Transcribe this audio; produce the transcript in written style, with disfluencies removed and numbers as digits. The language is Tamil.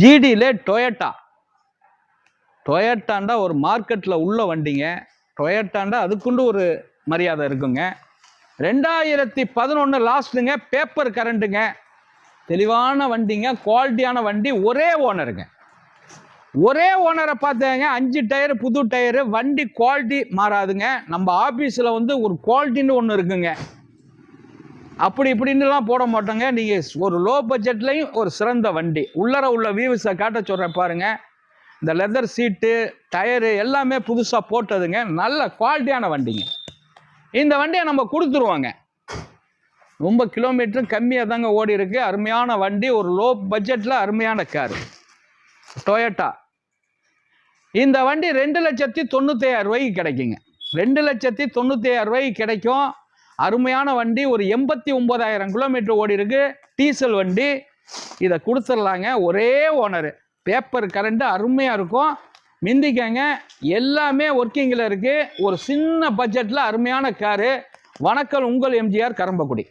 ஜிடியில் டொயோட்டாண்டா ஒரு மார்க்கெட்டில் உள்ள வண்டிங்க. டொயோட்டாண்டா அதுக்குண்டு ஒரு மரியாதை இருக்குங்க. 2011 லாஸ்ட்டுங்க. பேப்பர் கரண்ட்டுங்க. தெளிவான வண்டிங்க, குவாலிட்டியான வண்டி. ஒரே ஓனருங்க. ஒரே ஓனரை பார்த்தாங்க. 5 டயரு, புது டயரு. வண்டி குவாலிட்டி மாறாதுங்க. நம்ம ஆஃபீஸில் வந்து ஒரு குவாலிட்டின்னு ஒன்று இருக்குங்க. அப்படி இப்படின்னுலாம் போட மாட்டோங்க. நீங்கள் ஒரு லோ பட்ஜெட்லையும் ஒரு சிறந்த வண்டி. உள்ளர உள்ள வியூஸை காட்ட சொல்கிறேன் பாருங்கள். இந்த லெதர் சீட்டு, டயரு எல்லாமே புதுசாக போட்டதுங்க. நல்ல குவாலிட்டியான வண்டிங்க. இந்த வண்டியை நம்ம கொடுத்துருவோங்க. ரொம்ப கிலோமீட்டரும் கம்மியாக தாங்க ஓடி இருக்கு. அருமையான வண்டி. ஒரு லோ பட்ஜெட்டில் அருமையான காரு டொயோட்டா. இந்த வண்டி 2,95,000 கிடைக்குங்க. 2,95,000 கிடைக்கும். அருமையான வண்டி. ஒரு 89,000 கிலோமீட்டர் ஓடி இருக்கு. டீசல் வண்டி. இதை கொடுத்துடலாங்க. ஒரே ஓனரு. பேப்பர் கரண்ட் அருமையாக இருக்கும். மிந்திக்கங்க. எல்லாமே ஒர்க்கிங்கில் இருக்குது. ஒரு சின்ன பட்ஜெட்டில் அருமையான காரு. வணக்கம், உங்கள் எம்ஜிஆர் கரம்பக்குடி.